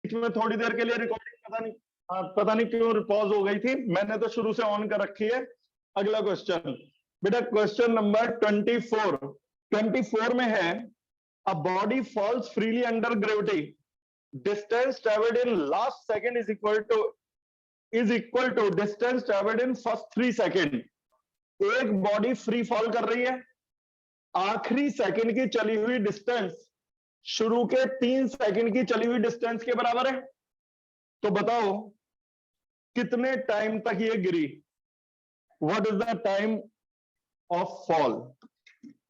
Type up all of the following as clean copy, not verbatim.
बीच में थोड़ी देर के लिए रिकॉर्डिंग पता नहीं क्यों पॉज हो गई थी, मैंने तो शुरू से ऑन कर रखी है। अगला क्वेश्चन बेटा, क्वेश्चन नंबर 24 में है, a body falls freely under gravity, distance travelled in last second is equal to distance travelled in first 3 second. एक बॉडी फ्री फॉल कर रही है, आखिरी सेकंड की चली हुई डिस्टेंस शुरू के 3 सेकंड की चली हुई डिस्टेंस के बराबर है। तो बताओ कितने टाइम तक ये गिरी? What is the time of fall?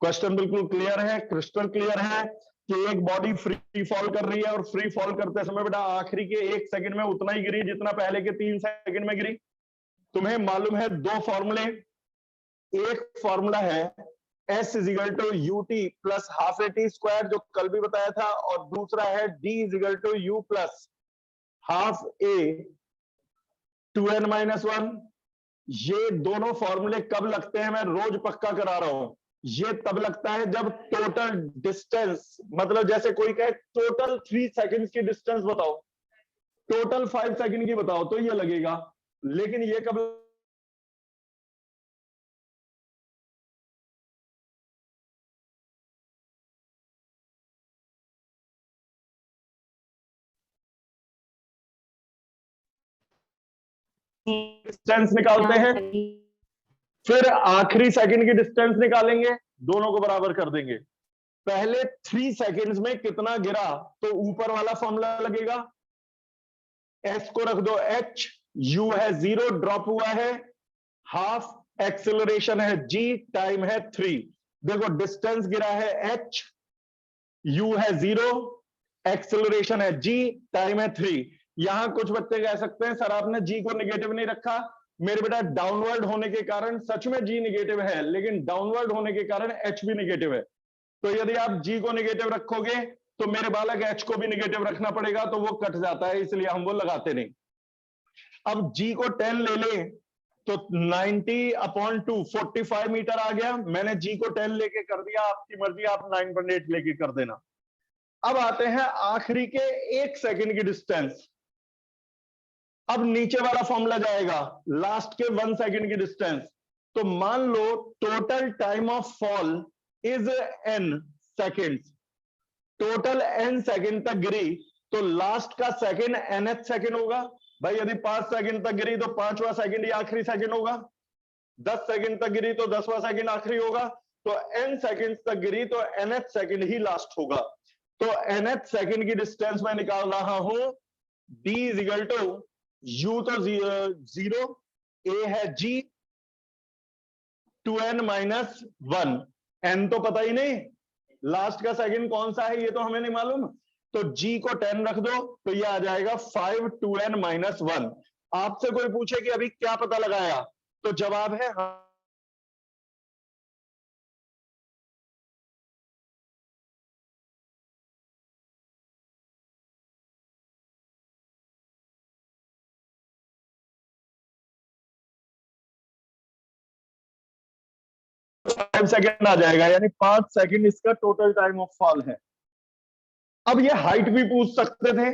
Question बिल्कुल क्लियर है, क्रिस्टल क्लियर है कि एक बॉडी फ्री फॉल कर रही है और फ्री फॉल करते समय बेटा आखिरी के 1 सेकंड में उतना ही गिरी जितना पहले के 3 सेकंड में गिरी। तुम्हें मालूम है 2 फॉर्मूले, एक फॉर्मूला है S is equal to UT plus half AT square जो कल भी बताया था, और दूसरा है D is equal to U plus half A 2n-1। ये दोनों फॉर्मूले कब लगते हैं मैं रोज पक्का करा रहा हूं। ये तब लगता है जब टोटल डिस्टेंस, मतलब जैसे कोई कहे टोटल 3 सेकंड्स की डिस्टेंस बताओ, टोटल 5 सेकंड की बताओ, तो ये लगेगा। लेकिन ये कब डिस्टेंस निकालते हैं, फिर आखिरी सेकंड की डिस्टेंस निकालेंगे, दोनों को बराबर कर देंगे। पहले 3 सेकंड्स में कितना गिरा तो ऊपर वाला फॉर्मूला लगेगा, S को रख दो H, U है 0 ड्रॉप हुआ है, हाफ एक्सेलरेशन है G, टाइम है 3। देखो डिस्टेंस गिरा है H, U है 0, एक्सेलरेशन है G, टाइम है 3। यहां कुछ बच्चे कह सकते हैं सर आपने G को नेगेटिव नहीं रखा। मेरे बेटा डाउनवर्ड होने के कारण सच में G नेगेटिव है, लेकिन डाउनवर्ड होने के कारण H भी नेगेटिव है। तो यदि आप G को नेगेटिव रखोगे तो मेरे बालक H को भी नेगेटिव रखना पड़ेगा, तो वो कट जाता है, इसलिए हम वो लगाते नहीं। अब G को 10 ले लें तो 90/2 45 मीटर आ गया। मैंने G को 10 लेके कर दिया, आपकी मर्जी, आप 9.8 लेके कर देना। अब आते हैं आखिरी के 1 सेकंड की डिस्टेंस। अब नीचे वाला फॉर्मूला जाएगा, लास्ट के 1 सेकंड की डिस्टेंस। तो मान लो total time of fall is n seconds, total n second तक गिरी, तो लास्ट का सेकंड nth सेकंड होगा। भाई यदि 5 सेकंड तक गिरी तो 5वां सेकंड ही आखिरी सेकंड होगा, 10 सेकंड तक गिरी तो 10वां सेकंड आखिरी होगा, तो n सेकंड तक गिरी तो nth सेकंड ही लास्ट होगा। तो nth सेकंड की डिस्टेंस मैं निकाल रहा हूं, d is equal to U तो 0, A है G 2n-1, n तो पता ही नहीं, लास्ट का सेकंड कौन सा है ये तो हमें नहीं मालूम, तो G को 10 रख दो तो ये आ जाएगा 5 2n-1। आपसे कोई पूछे कि अभी क्या पता लगाया, तो जवाब है 5 सेकंड आ जाएगा, यानी 5 सेकंड इसका टोटल टाइम ऑफ फॉल है। अब ये हाइट भी पूछ सकते थे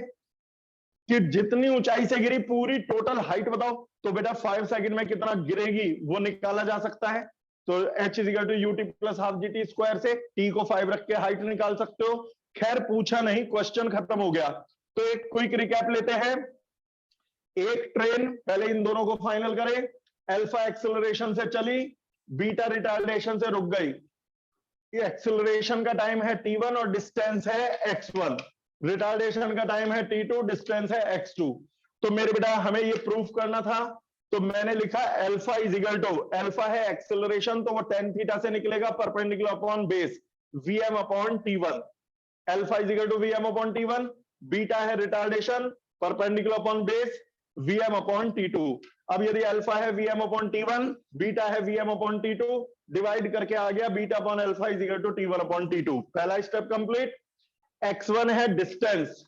कि जितनी ऊंचाई से गिरी पूरी टोटल हाइट बताओ, तो बेटा 5 सेकंड में कितना गिरेगी वो निकाला जा सकता है। तो H is equal to UT plus half GT square से T को 5 रख के हाइट निकाल सकते हो। खैर पूछा नहीं, क्वेश्चन खत्म हो गया। तो एक क्विक रिकैप लेते हैं। एक ट्रेन, पहले इन दोनों को फाइनल करें, अल्फा एक्सेलरेशन से चली, बीटा रिटार्डेशन से रुक गई। ये एक्सेलरेशन का टाइम है T1 और डिस्टेंस है x1, रिटार्डेशन का टाइम है T2, डिस्टेंस है x2। तो मेरे बेटा हमें ये प्रूफ करना था, तो मैंने लिखा alpha is equal to, alpha है एक्सेलरेशन तो वो tan थीटा से निकलेगा perpendicular upon base Vm upon T1, alpha is equal to Vm upon T1। Beta है retardation perpendicular upon base Vm upon T2। अब यदि अल्फा है Vm अपॉन T1, बीटा है Vm अपॉन T2, डिवाइड करके आ गया beta upon alpha is equal to T1 upon T2। पहला step complete. x1 है डिस्टेंस,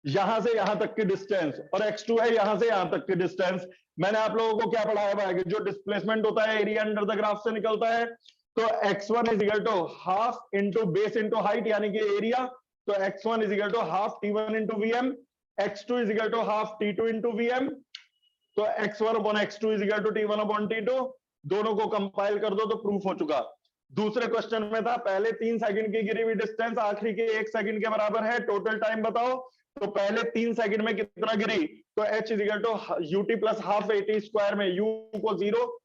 यहां से यहां तक की डिस्टेंस, और x2 है यहां से यहां तक की डिस्टेंस। मैंने आप लोगों को क्या पढ़ाया है, जो डिस्प्लेसमेंट होता है एरिया अंडर द ग्राफ से निकलता है। तो x1 is equal to half into base into height, यानी कि एरिया। तो x1 is equal to half T1 into Vm, x2 is equal to half t2 into VM, तो x1 upon x2 is equal to t1 upon t2, दोनों को compile कर दो तो proof हो चुका। दूसरे क्वेश्चन में था पहले 3 सेकंड की गिरी हुई डिस्टेंस आखिरी के 1 सेकंड के बराबर है, टोटल टाइम बताओ। तो पहले 3 सेकंड में कितना गिरी, तो h is equal to UT plus half AT square में u को 0,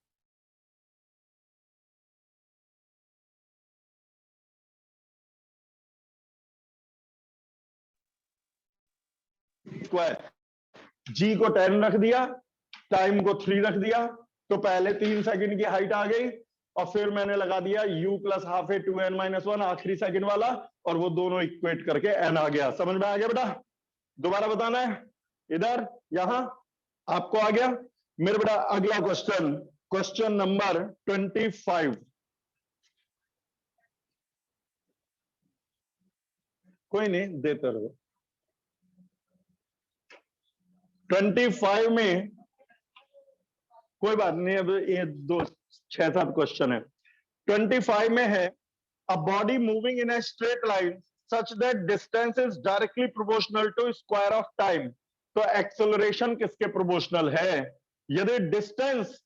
स्क्वायर, g को 10 रख दिया, टाइम को 3 रख दिया, तो पहले 3 सेकंड की हाइट आ गई और फिर मैंने लगा दिया u प्लस हाफ ए 2n माइनस 1 आखिरी सेकंड वाला, और वो दोनों इक्वेट करके n आ गया। समझ में आ गया बेटा? दोबारा बताना है, इधर यहां आपको आ गया मेरे बेटा। अगला क्वेश्चन, क्वेश्चन नंबर 25, कोई नहीं देते रहो। 25 में कोई बात नहीं, अब ये 6-7 क्वेश्चन है। 25 में है a body moving in a straight line such that distance is directly proportional to square of time. तो एक्सेलरेशन किसके प्रोपोर्शनल है? यदि डिस्टेंस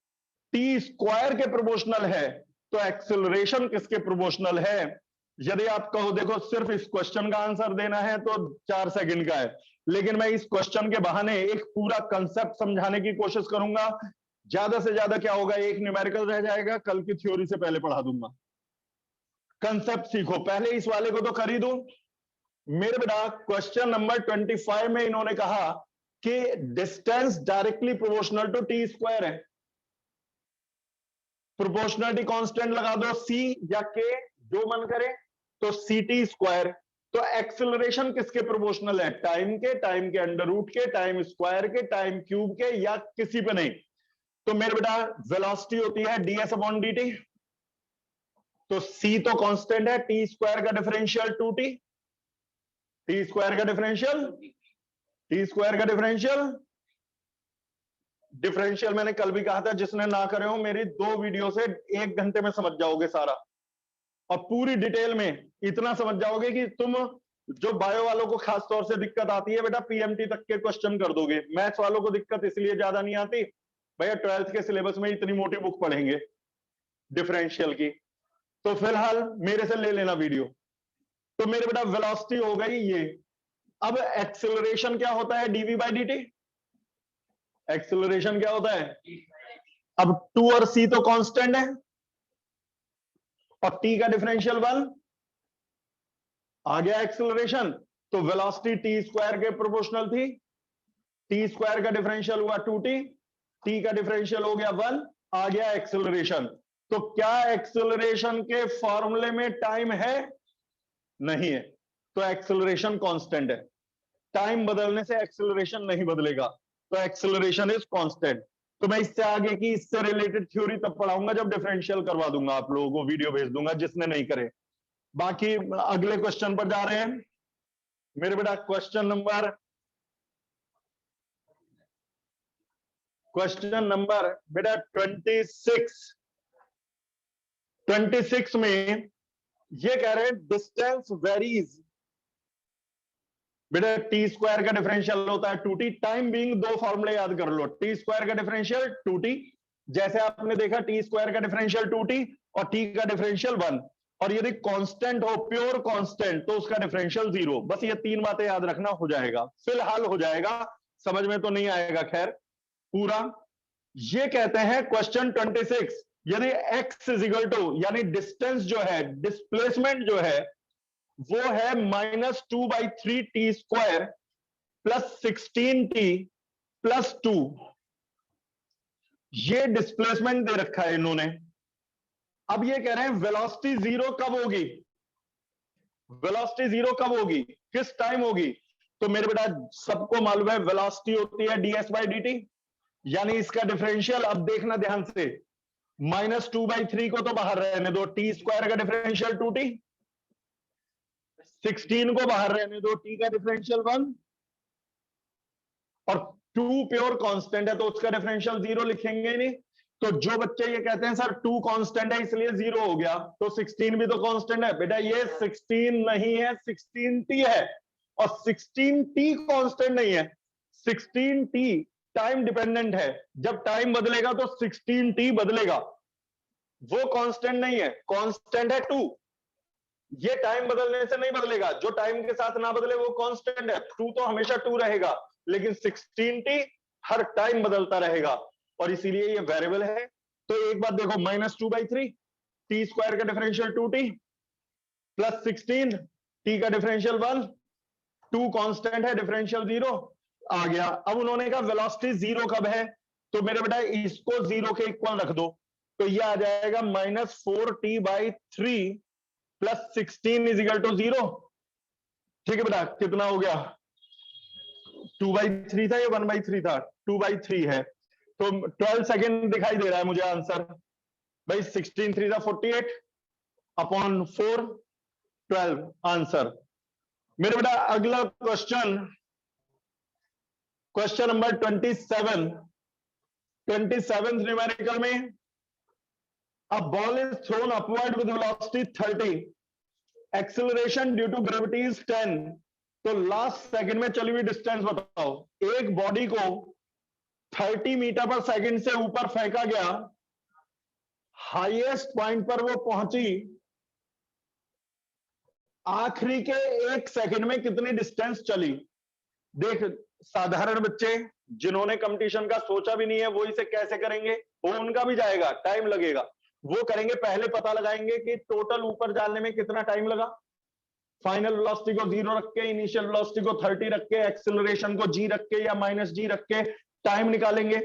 टी स्क्वायर के प्रोपोर्शनल है तो एक्सेलरेशन किसके प्रोपोर्शनल है? यदि आप कहो देखो सिर्फ इस क्वेश्चन का आंसर देना है तो 4 सेकंड का है, लेकिन मैं इस क्वेश्चन के बहाने एक पूरा कंसेप्ट समझाने की कोशिश करूंगा। ज्यादा से ज्यादा क्या होगा, एक न्यूमेरिकल रह जाएगा, कल की थ्योरी से पहले पढ़ा दूंगा। कंसेप्ट सीखो, पहले इस वाले को तो कर ही दो मेरे बेटा। क्वेश्चन नंबर 25 में इन्होंने कहा कि distance directly proportional to T square है। प्रोपोर्शनलिटी कांस्टेंट लगा दो, सी या के जो मन करे, तो सी टी स्क्वायर। तो एक्सेलरेशन किसके प्रोपोर्शनल है? टाइम के अंडर रूट के, टाइम स्क्वायर के, टाइम क्यूब के, या किसी पे नहीं। तो मेरे बेटा वेलोसिटी होती है ds अपॉन dt, तो c तो कांस्टेंट है, टी स्क्वायर का डिफरेंशियल 2t, टी स्क्वायर का डिफरेंशियल, टी स्क्वायर का डिफरेंशियल मैंने कल भी कहा था, जिसने ना करे हो मेरी 2 वीडियो से 1 घंटे में समझ जाओगे सारा, और पूरी डिटेल में इतना समझ जाओगे कि तुम जो बायो वालों को खास तौर से दिक्कत आती है बेटा, पीएमटी तक के क्वेश्चन कर दोगे। मैथ्स वालों को दिक्कत इसलिए ज्यादा नहीं आती भैया, 12th के सिलेबस में इतनी मोटी बुक पढ़ेंगे डिफरेंशियल की, तो फिलहाल मेरे से ले लेना वीडियो। तो मेरे बेटा वेलोसिटी हो गई ये। अब एक्सेलरेशन क्या होता है? DV by D T. Acceleration क्या होता है? अब 2 और c तो कांस्टेंट है और t का डिफरेंशियल 1 आ गया एक्सेलरेशन। तो वेलोसिटी टी स्क्वायर के प्रोपोर्शनल थी, टी स्क्वायर का डिफरेंशियल हुआ 2t, t का डिफरेंशियल हो गया 1, आ गया एक्सेलरेशन। तो क्या एक्सेलरेशन के फॉर्मूले में टाइम है? नहीं है, तो एक्सेलरेशन कांस्टेंट है। टाइम बदलने से एक्सेलरेशन नहीं बदलेगा, तो एक्सेलरेशन इज कांस्टेंट। तो मैं इससे आगे की इससे रिलेटेड थ्योरी तब पढ़ाऊंगा जब डिफरेंशियल करवा दूंगा, आप लोगों को वीडियो भेज दूंगा जिसने नहीं करे। बाकी अगले क्वेश्चन पर जा रहे हैं मेरे बेटा। क्वेश्चन नंबर बेटा 26 में ये कह रहे हैं डिस्टेंस वेरीज बेटा, टी स्क्वायर का डिफरेंशियल होता है 2t, टाइम बीइंग 2 फॉर्मूले याद कर लो। टी स्क्वायर का डिफरेंशियल 2t, जैसे आपने देखा टी स्क्वायर का डिफरेंशियल 2t और t का डिफरेंशियल 1, और यदि कांस्टेंट हो, प्योर कांस्टेंट, तो उसका डिफरेंशियल 0। बस ये 3 बातें याद रखना, हो जाएगा, फिलहाल हो जाएगा, समझ में तो नहीं आएगा खैर पूरा। ये कहते हैं क्वेश्चन 26, यदि x इज इक्वल टू, यानी डिस्टेंस जो है, डिस्प्लेसमेंट जो है वो है -2/3 T square plus 16t plus 2, ये डिस्प्लेसमेंट दे रखा है इन्होंने। अब ये कह रहे हैं वेलोसिटी 0 कब होगी? वेलोसिटी 0 कब होगी, किस टाइम होगी? तो मेरे बेटा सबको मालूम है वेलोसिटी होती है ds/dt, यानी इसका डिफरेंशियल, अब देखना ध्यान से, -2/3 को तो बाहर रहने दो, टी स्क्वायर का डिफरेंशियल 2t, 16 को बाहर रहने दो, t का डिफरेंशियल 1, और 2 प्योर कांस्टेंट है तो उसका डिफरेंशियल 0 लिखेंगे नहीं। तो जो बच्चे ये कहते हैं सर 2 कांस्टेंट है इसलिए 0 हो गया, तो 16 भी तो कांस्टेंट है बेटा, ये 16 नहीं है 16t है, और 16t कांस्टेंट नहीं है, 16t टाइम डिपेंडेंट है। जब टाइम बदलेगा तो 16t बदलेगा, वो कांस्टेंट नहीं है, कांस्टेंट है 2। ये टाइम बदलने से नहीं बदलेगा, जो टाइम के साथ ना बदले वो कांस्टेंट है, 2 तो हमेशा 2 रहेगा, लेकिन 16t हर टाइम बदलता रहेगा, और इसीलिए ये वेरिएबल है। तो एक बात देखो, -2/3 t स्क्वायर का डिफरेंशियल 2t प्लस 16 t का डिफरेंशियल 1, 2 कांस्टेंट है, डिफरेंशियल 0 आ गया। अब उन्होंने कहा वेलोसिटी 0 कब है, तो मेरे बेटा इसको 0 के इक्वल रख दो, तो ये आ जाएगा -4t/3 plus 16 is equal to 0। ठीक है बेटा, कितना हो गया, 2/3 था या 1/3 था, 2/3 है, तो 12 सेकेंड दिखाई दे रहा है मुझे आंसर। भाई 16 3 48 अपॉन 4 12 आंसर। मेरे बेटा अगला क्वेश्चन, क्वेश्चन नंबर 27 न्यूमेरिकल में, a ball is thrown upward with velocity 30, acceleration due to gravity is 10, तो लास्ट सेकंड में चली हुई डिस्टेंस बताओ। एक बॉडी को 30 मीटर पर सेकंड से ऊपर फेंका गया, हाईएस्ट पॉइंट पर वो पहुंची, आखिरी के 1 सेकंड में कितनी डिस्टेंस चली। देख, साधारण बच्चे जिन्होंने कंपटीशन का सोचा भी नहीं है वो इसे कैसे करेंगे, वो उनका भी जाएगा, टाइम लगेगा। वो करेंगे, पहले पता लगाएंगे कि टोटल ऊपर जाने में कितना टाइम लगा, फाइनल वेलोसिटी को 0 रख के, इनिशियल वेलोसिटी को 30 रख के, एक्सेलरेशन को g रख के या -g रख के टाइम निकालेंगे।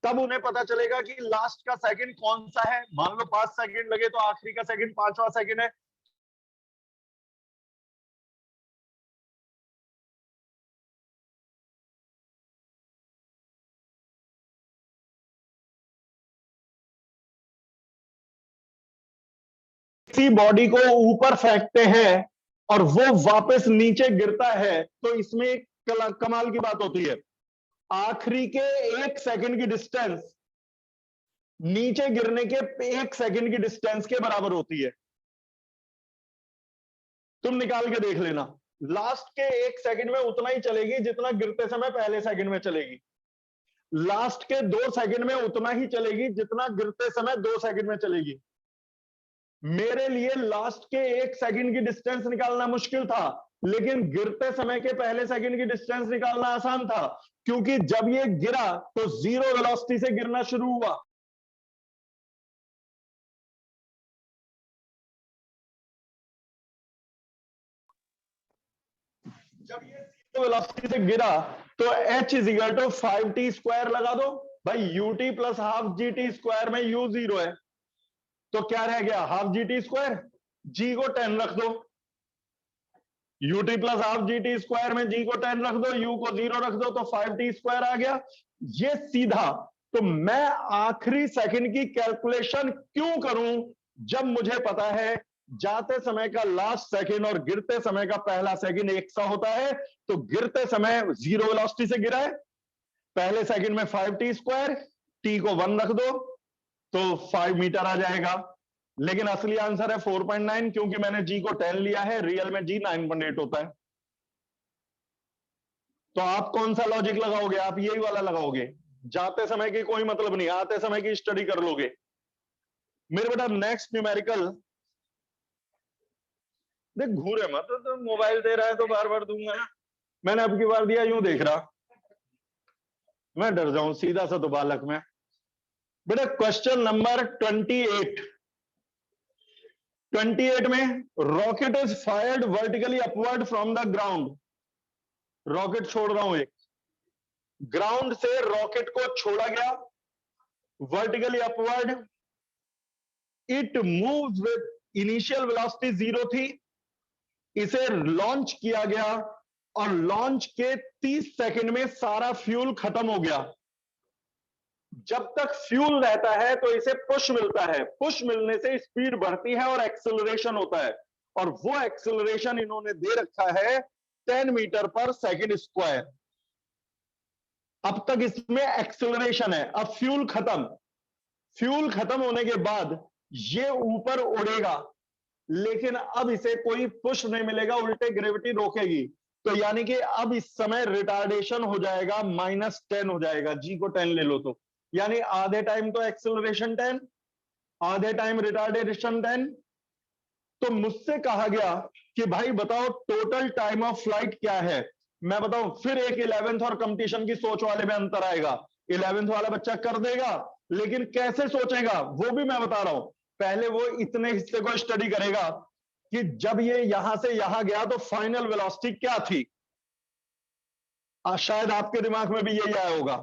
तब उन्हें पता चलेगा कि लास्ट का सेकंड कौन सा है। मान लो 5 सेकंड लगे तो आखिरी का सेकंड 5वां सेकंड है। किसी बॉडी को ऊपर फेंकते हैं और वो वापस नीचे गिरता है, तो इसमें कमाल की बात होती है, आखिरी के 1 सेकंड की डिस्टेंस नीचे गिरने के 1 सेकंड की डिस्टेंस के बराबर होती है। तुम निकाल के देख लेना, लास्ट के 1 सेकंड में उतना ही चलेगी जितना गिरते समय पहले सेकंड में चलेगी, लास्ट के 2 सेकंड में उतना ही चलेगी जितना गिरते समय 2 सेकंड में चलेगी। मेरे लिए लास्ट के 1 सेकंड की डिस्टेंस निकालना मुश्किल था, लेकिन गिरते समय के पहले सेकंड की डिस्टेंस निकालना आसान था, क्योंकि जब ये गिरा तो 0 वेलोसिटी से गिरना शुरू हुआ। जब ये 0 वेलोसिटी से गिरा तो h is equal to 5t square लगा दो। भाई ut plus half gt square में u 0 है, तो क्या रह गया, हाफ gt स्क्वायर, g को 10 रख दो, ut plus half gt square में g को 10 रख दो, u को 0 रख दो, तो 5t स्क्वायर आ गया। ये सीधा, तो मैं आखिरी सेकंड की कैलकुलेशन क्यों करूं जब मुझे पता है जाते समय का लास्ट सेकंड और गिरते समय का पहला सेकंड एक सा होता है। तो गिरते समय 0 वेलोसिटी से गिरा है, पहले सेकंड में 5t स्क्वायर, t को 1 रख दो तो 5 मीटर आ जाएगा। लेकिन असली आंसर है 4.9, क्योंकि मैंने g को 10 लिया है, रियल में g 9.8 होता है। तो आप कौन सा लॉजिक लगाओगे, आप यही वाला लगाओगे, जाते समय की कोई मतलब नहीं, आते समय की स्टडी कर लोगे। मेरे बेटा नेक्स्ट न्यूमेरिकल, देख घूरे मत, तो मोबाइल दे रहा है तो बार बार दूंगा ना, मैंने अब की बार दिया यूं देख रहा, मैं डर जाऊं सीधा सा तो बालक में। बेटा क्वेश्चन नंबर 28 में, rocket is fired vertically upward from the ground, rocket छोड़ रहा हूं एक, ग्राउंड से रॉकेट को छोड़ा गया vertically upward, it moves with initial velocity 0 थी, इसे लॉन्च किया गया और लॉन्च के 30 सेकंड में सारा फ्यूल खत्म हो गया। जब तक फ्यूल रहता है तो इसे पुश मिलता है, पुश मिलने से स्पीड बढ़ती है और एक्सेलरेशन होता है, और वो एक्सेलरेशन इन्होंने दे रखा है 10 मीटर पर सेकंड स्क्वायर। अब तक इसमें एक्सेलरेशन है, अब फ्यूल खत्म, फ्यूल खत्म होने के बाद ये ऊपर उड़ेगा, लेकिन अब इसे कोई पुश नहीं मिलेगा, उल्टे ग्रेविटी रोकेगी। तो यानी कि अब इस समय रिटार्डेशन हो जाएगा -10 हो जाएगा, जी को 10 ले लो तो, यानी आधे टाइम तो एक्सेलरेशन 10, आधे टाइम रिटार्डेशन 10। तो मुझसे कहा गया कि भाई बताओ टोटल टाइम ऑफ फ्लाइट क्या है। मैं बताऊं, फिर एक 11th और कंपटीशन की सोच वाले में अंतर आएगा। 11th वाला बच्चा कर देगा, लेकिन कैसे सोचेगा वो भी मैं बता रहा हूं। पहले वो इतने हिस्से को स्टडी करेगा कि जब ये यहां से यहां गया तो फाइनल वेलोसिटी क्या थी। शायद आपके दिमाग में भी यही आया होगा,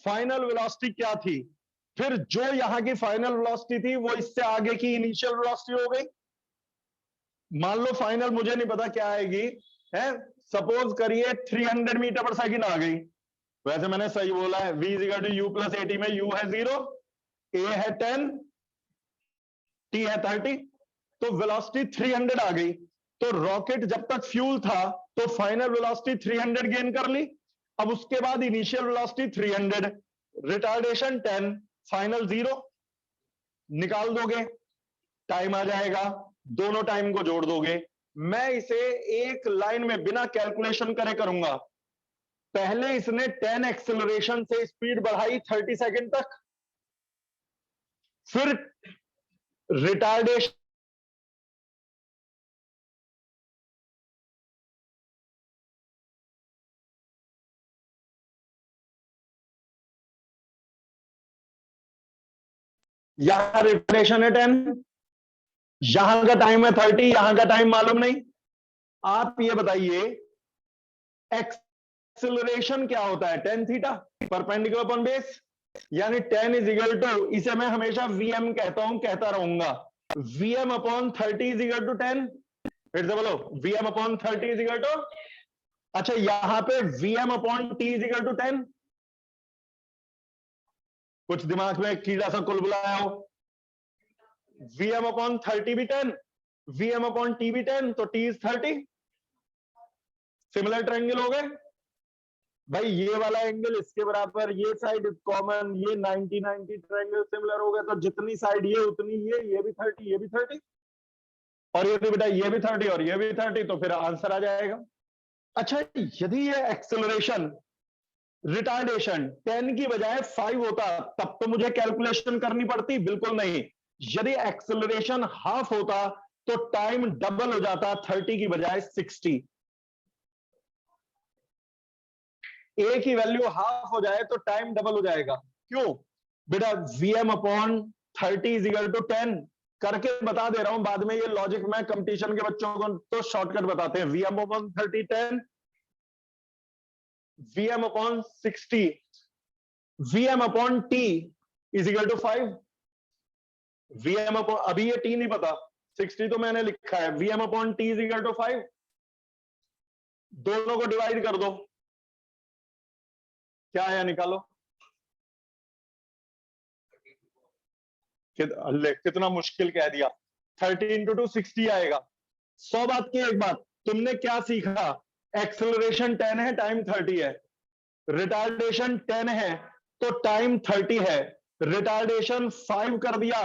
फाइनल वेलोसिटी क्या थी। फिर जो यहां की फाइनल वेलोसिटी थी वो इससे आगे की इनिशियल वेलोसिटी हो गई। मान लो फाइनल मुझे नहीं पता क्या आएगी, है, सपोज करिए 300 मीटर पर सेकंड आ गई। वैसे मैंने सही बोला है, v equal to U plus 80 में u है 0, a है 10, t है 30, तो वेलोसिटी 300 आ गई। तो रॉकेट जब तक फ्यूल था तो फाइनल वेलोसिटी 300 गेन कर ली। अब उसके बाद इनिशियल वेलोसिटी 300, रिटार्डेशन 10, फाइनल 0 निकाल दोगे, टाइम आ जाएगा, दोनों टाइम को जोड़ दोगे। मैं इसे एक लाइन में बिना कैलकुलेशन करे करूंगा। पहले इसने 10 एक्सेलरेशन से स्पीड बढ़ाई 30 सेकंड तक, फिर रिटार्डेशन यहां रिटार्डेशन है 10, यहां का टाइम है 30, यहां का टाइम मालूम नहीं। आप ये बताइए एक्सेलरेशन क्या होता है, tan theta perpendicular upon base, यानी tan इज इक्वल टू, इसे मैं हमेशा vm कहता हूं, कहता रहूंगा, vm upon 30 is equal to 10। फिर से बोलो, vm upon 30 is equal to, अच्छा यहां पे vm upon t is equal to 10। कुछ दिमाग में कीड़ा सा कुलबुलाया हो, vm अपॉन 30 भी 10, vm अपॉन t भी 10, तो t इज 30। सिमिलर ट्रायंगल हो गए भाई, ये वाला एंगल इसके बराबर, ये साइड कॉमन, ये 90-90 ट्रायंगल सिमिलर हो गए, तो जितनी साइड ये उतनी ये भी 30, ये भी 30, और ये तो बेटा ये भी 30 और ये भी 30, तो फिर आंसर आ जाएगा। अच्छा, यदि ये एक्सेलरेशन रिटार्डेशन 10 की बजाय 5 होता तब तो मुझे कैलकुलेशन करनी पड़ती, बिल्कुल नहीं। यदि एक्सेलरेशन हाफ होता तो टाइम डबल हो जाता, 30 की बजाय 60। ए की वैल्यू हाफ हो जाए तो टाइम डबल हो जाएगा। क्यों बेटा, vm upon 30 is equal to 10 करके बता दे रहा हूं, बाद में ये लॉजिक मैं कंपटीशन के बच्चों को तो शॉर्टकट बताते हैं। vm upon 30 10, vm upon 60, vm upon t is equal to 5। vm upon, अभी ये t नहीं पता, 60 तो मैंने लिखा है, vm upon t is equal to 5। दोनों को डिवाइड कर दो, क्या आया निकालो। कितना मुश्किल कह दिया, 30 इंटू 2 60 आएगा। 100 बात की एक बात, तुमने क्या सीखा, एक्सेलरेशन 10 है, टाइम 30 है, रिटार्डेशन 10 है तो टाइम 30 है, रिटार्डेशन 5 कर दिया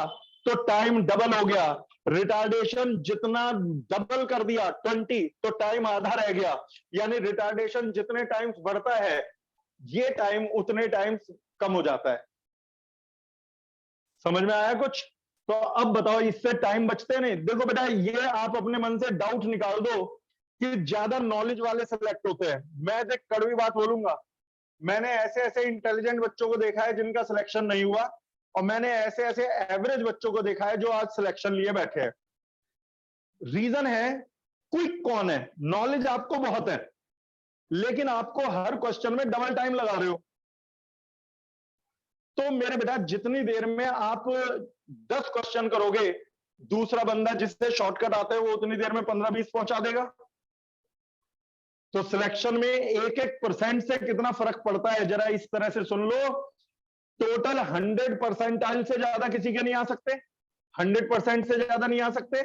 तो टाइम डबल हो गया, रिटार्डेशन जितना डबल कर दिया 20 तो टाइम आधा रह गया, यानी रिटार्डेशन जितने टाइम्स बढ़ता है ये टाइम उतने टाइम्स कम हो जाता है। समझ में आया कुछ? तो अब बताओ, इससे टाइम बचते नहीं। देखो बेटा, ये आप अपने मन से डाउट निकाल दो कि ज्यादा नॉलेज वाले सेलेक्ट होते हैं। मैं एक कड़वी बात बोलूंगा, मैंने ऐसे ऐसे इंटेलिजेंट बच्चों को देखा है जिनका सिलेक्शन नहीं हुआ, और मैंने ऐसे ऐसे एवरेज बच्चों को देखा है जो आज सिलेक्शन लिए बैठे हैं। रीजन है, क्विक कौन है, नॉलेज आपको बहुत है लेकिन आपको हर क्वेश्चन में डबल टाइम लगा रहे हो। तो मेरे बेटा, जितनी देर में आप 10 क्वेश्चन करोगे, दूसरा बंदा जिससे शॉर्टकट आता है वो उतनी देर में 15-20 पहुंचा देगा। तो सिलेक्शन में 1-1% से कितना फर्क पड़ता है, जरा इस तरह से सुन लो। टोटल 100% से ज्यादा किसी के नहीं आ सकते, 100% से ज्यादा नहीं आ सकते।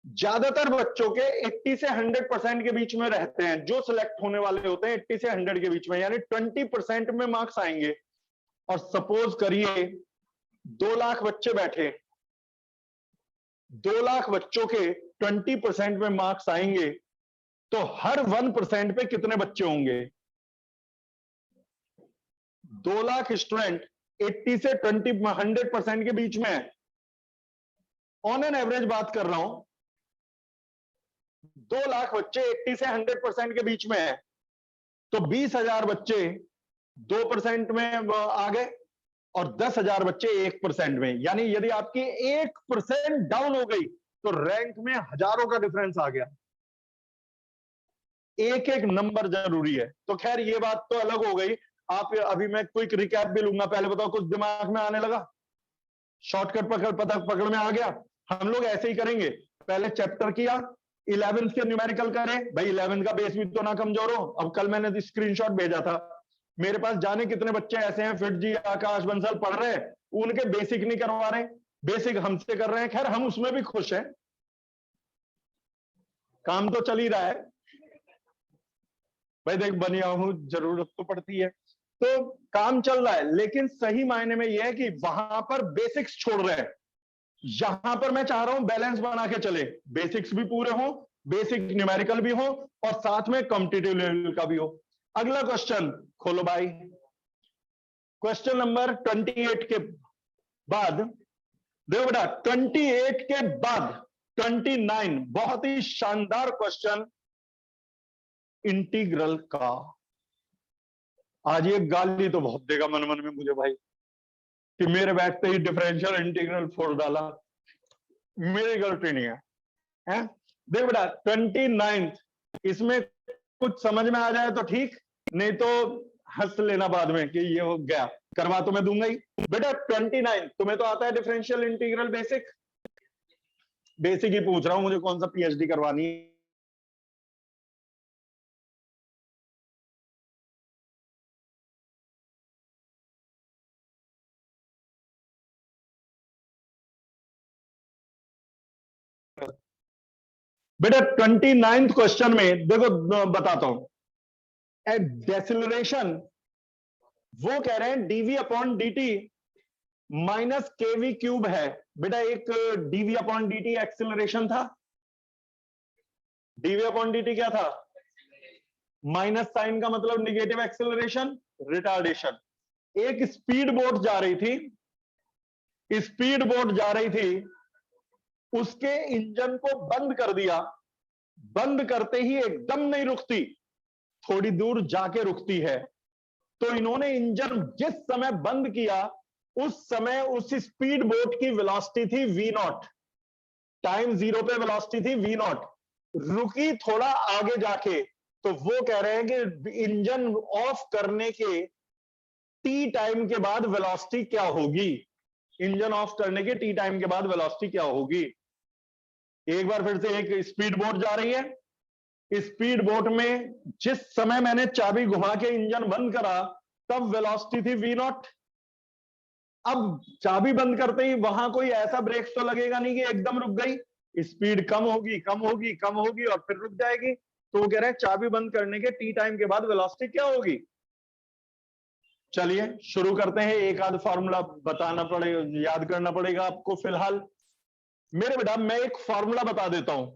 ज्यादातर बच्चों के 80 से 100% के बीच में रहते हैं, जो सिलेक्ट होने वाले होते हैं 80 से 100 के बीच में, यानी 20% में मार्क्स आएंगे। और सपोज करिए 2 लाख बच्चे बैठे, 2 लाख बच्चों के 20% में मार्क्स आएंगे, तो हर 1% पे कितने बच्चे होंगे? 2 लाख स्टूडेंट 80 से 100% के बीच में है, ऑन एन एवरेज बात कर रहा हूं। 2 लाख बच्चे 80 से 100% के बीच में है, तो 20,000 बच्चे 2% में आ गए और 10,000 बच्चे 1% में। यानी यदि आपकी 1% डाउन हो गई तो रैंक में हजारों का डिफरेंस आ गया। एक एक नंबर जरूरी है। तो खैर ये बात तो अलग हो गई। आप अभी मैं क्विक रिकैप भी लूंगा। पहले बताओ कुछ दिमाग में आने लगा? शॉर्टकट पकड़ में आ गया? हम लोग ऐसे ही करेंगे, पहले चैप्टर किया, 11th के न्यूमेरिकल करें। भाई 11th का बेस भी तो ना कमजोर हो। अब कल मैंने स्क्रीनशॉट भेजा था, मेरे पास जाने कितने बच्चे ऐसे हैं, फिट जी, आकाश बंसल पढ़ रहे हैं, उनके बेसिक नहीं करवा रहे, बेसिक हमसे कर रहे हैं। खैर हम उसमें भी खुश हैं, काम तो चल ही रहा है। भाई देख बनिया हूं, जरूरत तो पड़ती है, तो काम चल रहा है। लेकिन सही मायने में यह है कि वहां पर बेसिक्स छोड़ रहे हैं। यहां पर मैं चाह रहा हूं बैलेंस बना के चले, बेसिक्स भी पूरे हो, बेसिक न्यूमेरिकल भी हो और साथ में कॉम्पिटिटिव लेवल का भी हो। अगला क्वेश्चन खोलो भाई। क्वेश्चन नंबर 28 के बाद देखो बेटा, 28 के बाद 29 बहुत ही शानदार क्वेश्चन इंटीग्रल का। आज ये गाली तो बहुत देगा मन मन में मुझे भाई कि मेरे बैठते ही डिफरेंशियल इंटीग्रल फोड़ डाला। मेरी गलती नहीं है, हैं? देख बेटा 29, इसमें कुछ समझ में आ जाए तो ठीक, नहीं तो हंस लेना बाद में कि ये हो गया। करवा तो मैं दूंगा ही। बेटा 29 तुम्हें तो आता है डिफरेंशियल इंटीग्रल बेसिक? बेसिक ही पूछ रहा हूं, मुझे कौन सा पीएचडी करवानी है। बेटा 29th क्वेश्चन में देखो, बताता हूं। डेसिलरेशन वो कह रहे हैं DV upon dt minus KV cube है। बेटा एक डीवी अपॉन dt एक्सिलरेशन था। डीवी अपॉन dt क्या था? माइनस साइन का मतलब निगेटिव एक्सिलरेशन, रिटार्डेशन। एक स्पीड बोट जा रही थी, स्पीड बोट जा रही थी, उसके इंजन को बंद कर दिया। बंद करते ही एकदम नहीं रुकती, थोड़ी दूर जाके रुकती है। तो इन्होंने इंजन जिस समय बंद किया उस समय उस स्पीड बोट की वेलोसिटी थी v0, टाइम जीरो पे वेलोसिटी थी v0। रुकी थोड़ा आगे जाके, तो वो कह रहे हैं कि इंजन ऑफ करने के टी टाइम के बाद वेलोसिटी क्या होगी। इंजन ऑफ करने के टी टाइम के बाद वेलोसिटी क्या होगी। एक बार फिर से, एक स्पीड बोट जा रही है, स्पीड बोट में जिस समय मैंने चाबी घुमा के इंजन बंद करा तब वेलोसिटी थी v0। अब चाबी बंद करते ही वहां कोई ऐसा ब्रेक तो लगेगा नहीं कि एकदम रुक गई, स्पीड कम होगी कम होगी कम होगी और फिर रुक जाएगी। तो वो कह रहे हैं चाबी बंद करने के टी टाइम के बाद वेलोसिटी क्या होगी। चलिए शुरू करते हैं। एक आध फॉर्मूला बताना पड़ेगा, याद करना पड़ेगा आपको। फिलहाल मेरे बेटा मैं एक फॉर्मूला बता देता हूं।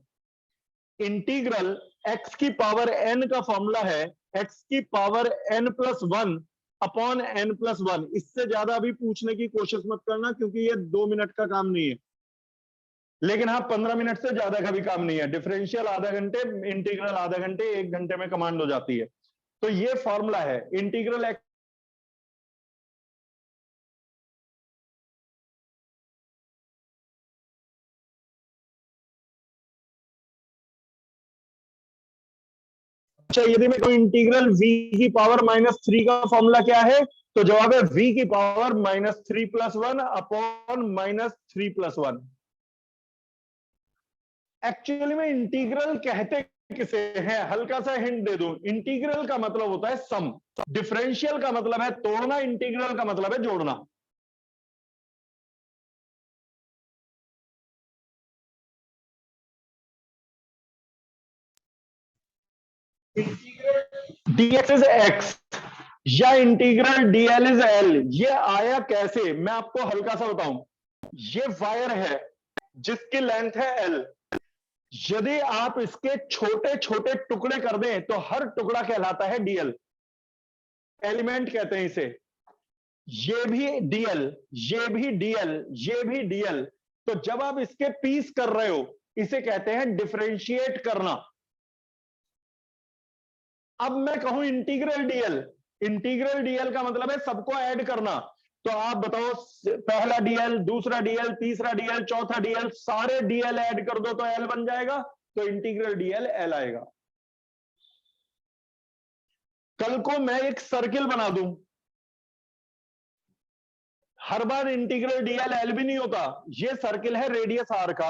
इंटीग्रल x की पावर n का फॉर्मूला है x की पावर n+1 अपॉन n+1। इससे ज्यादा अभी पूछने की कोशिश मत करना, क्योंकि ये 2 मिनट का काम नहीं है। लेकिन हाँ 15 मिनट से ज्यादा का भी काम नहीं है। डिफरेंशियल आधा घंटे, इंटीग्रल आधा घंटे, 1 घंटे में कमांड हो जाती है। तो ये फॉर्मूला है इंटीग्रल x। अच्छा यदि मैं कोई इंटीग्रल v की पावर -3 का फॉर्मूला क्या है, तो जवाब है v की पावर -3+1 अपॉन -3+1। एक्चुअली में इंटीग्रल कहते किसे हैं, हल्का सा हिंट दे दूं। इंटीग्रल का मतलब होता है सम, डिफरेंशियल का मतलब है तोड़ना, इंटीग्रल का मतलब है जोड़ना। dx इज x या इंटीग्रल dl इज l, ये आया कैसे मैं आपको हल्का सा बताऊं। ये वायर है जिसकी लेंथ है l, यदि आप इसके छोटे छोटे टुकड़े कर दें तो हर टुकड़ा कहलाता है डीएल, एलिमेंट कहते हैं इसे। ये भी डीएल, ये भी डीएल, ये भी डीएल। तो जब आप इसके पीस कर रहे हो इसे कहते हैं डिफरेंशिएट करना। अब मैं कहूं इंटीग्रल डीएल, इंटीग्रल डीएल का मतलब है सबको ऐड करना। तो आप बताओ, पहला डीएल, दूसरा डीएल, तीसरा डीएल, चौथा डीएल, सारे डीएल ऐड कर दो तो एल बन जाएगा, तो इंटीग्रल डीएल एल आएगा। कल को मैं एक सर्किल बना दूं, हर बार इंटीग्रल डीएल एल भी नहीं होता। ये सर्किल है रेडियस आर का,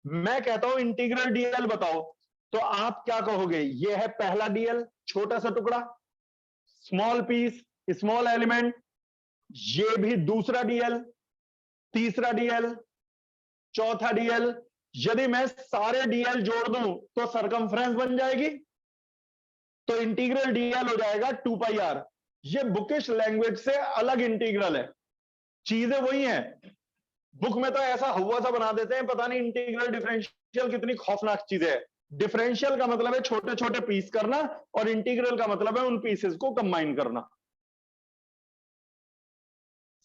मैं कहता हूं इंटीग्रल डीएल बताओ, तो आप क्या कहोगे? ये है पहला डीएल, छोटा सा टुकड़ा, स्मॉल पीस, स्मॉल एलिमेंट। ये भी दूसरा डीएल, तीसरा डीएल, चौथा डीएल। यदि मैं सारे डीएल जोड़ दूं तो सरकमफ्रेंस बन जाएगी, तो इंटीग्रल डीएल हो जाएगा 2 पाई आर। ये बुकिश लैंग्वेज से अलग इंटीग्रल है, चीजें वही हैं। बुक में तो ऐसा हुआ सा बना देते हैं, पता नहीं इंटीग्रल डिफरेंशियल कितनी खौफनाक चीज है। डिफरेंशियल का मतलब है छोटे छोटे पीस करना, और इंटीग्रल का मतलब है उन पीसेस को कंबाइन करना।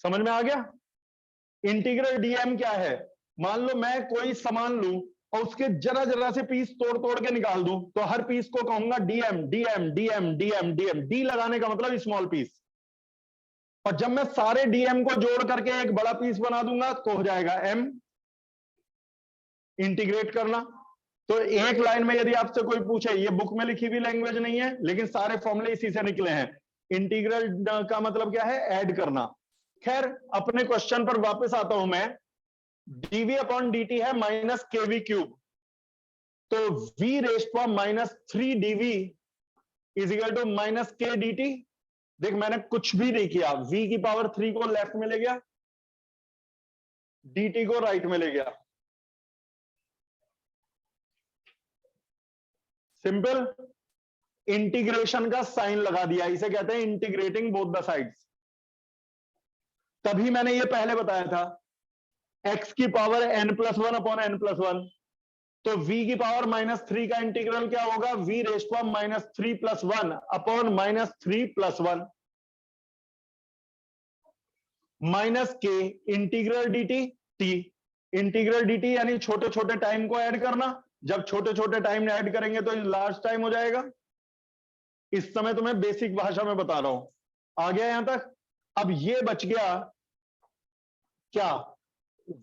समझ में आ गया? इंटीग्रल डीएम क्या है? मान लो मैं कोई सामान लूं और उसके जरा जरा से पीस तोड़ तोड़ के निकाल दूं, तो हर पीस को कहूंगा DM, DM, DM, DM, DM. D लगाने का मतलब स्मॉल पीस। और जब मैं सारे डीएम को जोड़ करके एक बड़ा पीस बना दूंगा तो हो जाएगा एम। इंटीग्रेट करना। तो एक लाइन में यदि आपसे कोई पूछे, ये बुक में लिखी हुई लैंग्वेज नहीं है लेकिन सारे फॉर्मूले इसी से निकले हैं। इंटीग्रल का मतलब क्या है? ऐड करना। खैर, अपने क्वेश्चन पर वापस आता हूं मैं। डीवी अपॉन डीटी है माइनस केवी क्यूब, तो v rest power minus 3 DV is equal to minus K dt। देख, मैंने कुछ भी नहीं किया, v की पावर 3 को लेफ्ट में ले गया, dt को राइट में ले गया। सिंपल। इंटीग्रेशन का साइन लगा दिया, इसे कहते हैं इंटीग्रेटिंग बोथ द साइड्स। तभी मैंने ये पहले बताया था, x की पावर n+1 अपॉन n+1, तो v की पावर -3 का इंटीग्रल क्या होगा? v रेस्ट पावर -3+1 अपॉन -3+1 माइनस के integral dt t। Integral dt यानी छोटे छोटे टाइम को ऐड करना। जब छोटे छोटे टाइम ऐड करेंगे तो लार्ज टाइम हो जाएगा। इस समय तो मैं बेसिक भाषा में बता रहा हूं। आ गया यहां तक? अब ये बच गया क्या?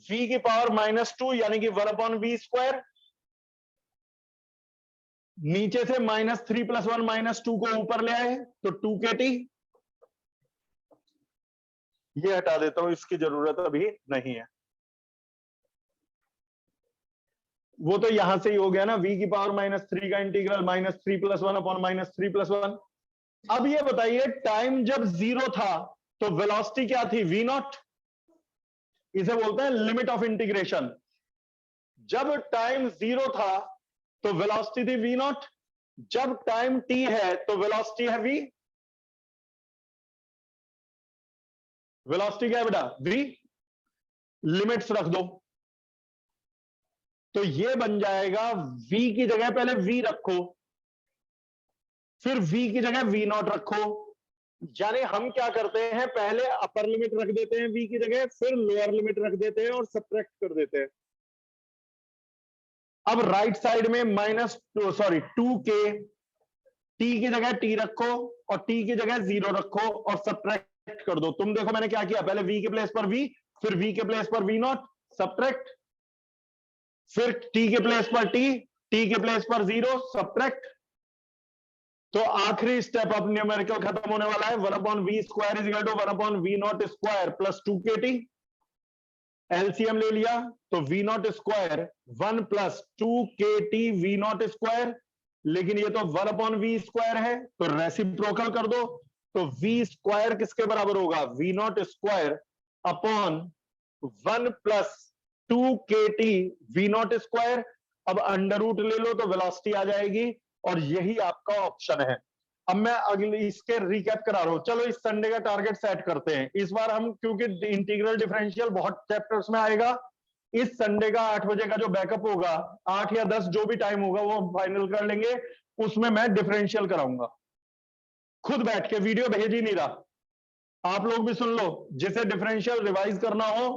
v की पावर -2 यानी कि 1/v²। नीचे से -3+1 -2 को ऊपर ले आए तो 2kT। ये हटा देता हूं, इसकी जरूरत अभी नहीं है। वो तो यहां से ही हो गया ना, v की पावर -3 का इंटीग्रल -3+1 अपॉन -3+1। अब ये बताइए, टाइम जब 0 था तो वेलोसिटी क्या थी? v0। इसे बोलते हैं लिमिट ऑफ इंटीग्रेशन। जब टाइम 0 था तो वेलोसिटी थी v0, जब टाइम t है तो वेलोसिटी है v। वेलोसिटी क्या है बेटा? v। लिमिट्स रख दो, तो ये बन जाएगा v की जगह पहले v रखो, फिर v की जगह v0 रखो। यानी हम क्या करते हैं, पहले अपर लिमिट रख देते हैं v की जगह, फिर लोअर लिमिट रख देते हैं और सब्ट्रैक्ट कर देते हैं। अब राइट साइड में -2k, t की जगह t रखो और t की जगह 0 रखो और सब्ट्रैक्ट कर दो। तुम देखो मैंने क्या किया, पहले v के प्लेस पर v, फिर v के प्लेस पर v0, सब्ट्रैक्ट, फिर t के प्लेस पर t, t के प्लेस पर 0, सब्ट्रैक्ट। तो आखिरी स्टेप अब न्यूमेरिकल खत्म होने वाला है। 1/v² is equal to 1/v0² plus 2kT। LCM ले लिया तो v0², 1 प्लस 2kT v0², लेकिन ये तो 1/v² है तो रेसिप्रोकल कर दो, तो v² किसके बराबर होगा? v0² upon 1 plus 2kT v0²। अब अंडर रूट ले लो तो वेलोसिटी आ जाएगी, और यही आपका ऑप्शन है। अब मैं अगले इसके रिकैप करा रहा हूं। चलो इस संडे का टारगेट सेट करते हैं। इस बार हम, क्योंकि इंटीग्रल डिफरेंशियल बहुत चैप्टर्स में आएगा, इस संडे का 8 बजे का जो बैकअप होगा, 8 या 10 जो भी टाइम होगा वो फाइनल कर लेंगे, उसमें मैं डिफरेंशियल कराऊंगा खुद बैठ के, वीडियो भेज ही नहीं रहा। आप लोग भी सुन लो, जिसे डिफरेंशियल रिवाइज करना हो,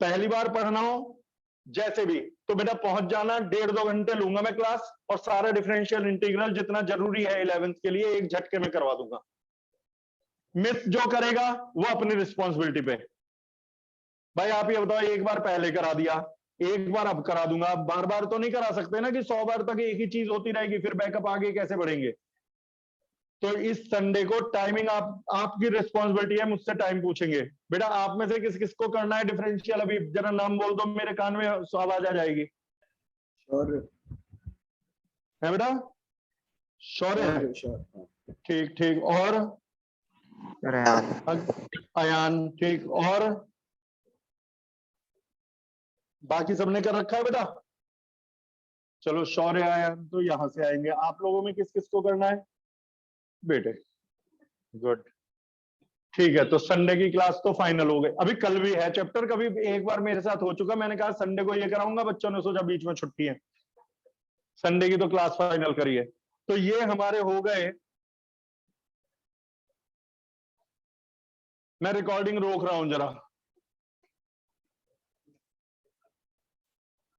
पहली बार पढ़ना हो, जैसे भी, तो बेटा पहुंच जाना, 1.5-2 घंटे लूंगा मैं क्लास, और सारा डिफरेंशियल इंटीग्रल जितना जरूरी है 11th के लिए एक झटके में करवा दूंगा। मिस जो करेगा वो अपनी रिस्पॉन्सिबिलिटी पे। भाई आप ये बताओ, एक बार पहले करा दिया, एक बार अब करा दूंगा, बार बार तो नहीं करा सकते ना कि 100 बार तक एक ही चीज होती रहेगी, फिर बैकअप आगे कैसे बढ़ेंगे। तो इस संडे को टाइमिंग आपकी रिस्पॉन्सिबिलिटी है, मुझसे टाइम पूछेंगे। बेटा आप में से किस किस को करना है डिफरेंशियल, अभी जरा नाम बोल दो, मेरे कान में आवाज आ जाएगी। है बेटा, शौर्य है, ठीक ठीक, और अयान, ठीक, और बाकी सबने कर रखा है बेटा। चलो शौर्य अयान तो यहां से आएंगे। आप लोगों में किस किस को करना है बेटे? गुड, ठीक है। तो संडे की क्लास तो फाइनल हो गई। अभी कल भी है चैप्टर, कभी एक बार मेरे साथ हो चुका, मैंने कहा संडे को ये कराऊंगा, बच्चों ने सोचा बीच में छुट्टी है, संडे की तो क्लास फाइनल करिए। तो ये हमारे हो गए। मैं रिकॉर्डिंग रोक रहा हूं जरा।